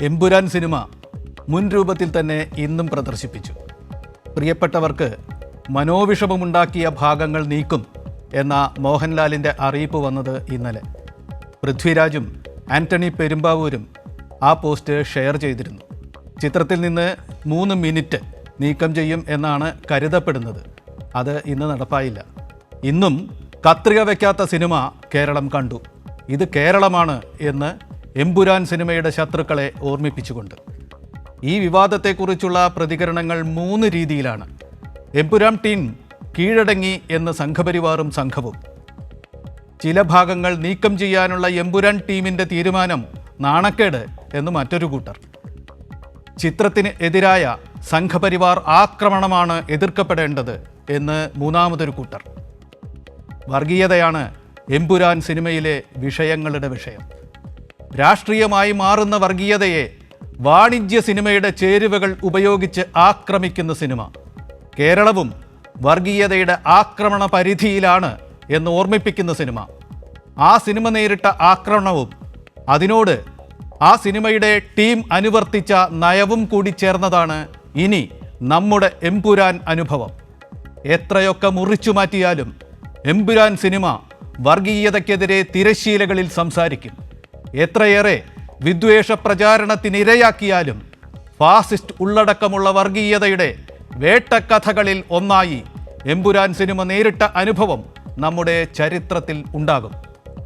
Empuraan cinema മുൻ രൂപത്തിൽ തന്നെ ഇന്നും പ്രദർശിപ്പിച്ചു. പ്രിയപ്പെട്ടവർക്ക് മനോവിഷമമുണ്ടാക്കിയ ഭാഗങ്ങൾ നീക്കും എന്ന മോഹൻലാലിൻ്റെ അറിയിപ്പ് വന്നത് ഇന്നലെ. പൃഥ്വിരാജും ആൻ്റണി പെരുമ്പാവൂരും ആ പോസ്റ്റ് ഷെയർ ചെയ്തിരുന്നു. ചിത്രത്തിൽ നിന്ന് 3 മിനിറ്റ് നീക്കം ചെയ്യും എന്നാണ് കരുതപ്പെടുന്നത്. അത് ഇന്ന് നടപ്പായില്ല. ഇന്നും കത്രിക വയ്ക്കാത്ത സിനിമ കേരളം കണ്ടു. ഇത് കേരളമാണ് എന്ന് എമ്പുരാൻ സിനിമയുടെ ശത്രുക്കളെ ഓർമ്മിപ്പിച്ചുകൊണ്ട്. ഈ വിവാദത്തെക്കുറിച്ചുള്ള പ്രതികരണങ്ങൾ 3 രീതിയിലാണ്. എമ്പുരാൻ ടീം കീഴടങ്ങി എന്ന് സംഘപരിവാറും സംഘവും. ചില ഭാഗങ്ങൾ നീക്കം ചെയ്യാനുള്ള എമ്പുരാൻ ടീമിൻ്റെ തീരുമാനം നാണക്കേട് എന്ന് മറ്റൊരു കൂട്ടർ. ചിത്രത്തിന് എതിരായ സംഘപരിവാർ ആക്രമണമാണ് എതിർക്കപ്പെടേണ്ടത് എന്ന് മൂന്നാമതൊരു കൂട്ടർ. വർഗീയതയാണ് എമ്പുരാൻ സിനിമയിലെ വിഷയങ്ങളുടെ വിഷയം. രാഷ്ട്രീയമായി മാറുന്ന വർഗീയതയെ വാണിജ്യ സിനിമയുടെ ചേരുവകൾ ഉപയോഗിച്ച് ആക്രമിക്കുന്ന സിനിമ. കേരളവും വർഗീയതയുടെ ആക്രമണ പരിധിയിലാണ് എന്ന് ഓർമ്മിപ്പിക്കുന്ന സിനിമ. ആ സിനിമ നേരിട്ട ആക്രമണവും അതിനോട് ആ സിനിമയുടെ ടീം അനുവർത്തിച്ച നയവും കൂടി ചേർന്നതാണ് ഇനി നമ്മുടെ എമ്പുരാൻ അനുഭവം. എത്രയൊക്കെ മുറിച്ചു മാറ്റിയാലും എമ്പുരാൻ സിനിമ വർഗീയതയ്ക്കെതിരെ തിരശ്ശീലകളിൽ സംസാരിക്കും. എത്രയേറെ വിദ്വേഷ പ്രചാരണത്തിനിരയാക്കിയാലും ഫാസിസ്റ്റ് ഉള്ളടക്കമുള്ള വർഗീയതയുടെ വേട്ടക്കഥകളിൽ ഒന്നായി എമ്പുരാൻ സിനിമ നേരിട്ട അനുഭവം നമ്മുടെ ചരിത്രത്തിൽ ഉണ്ടാകും.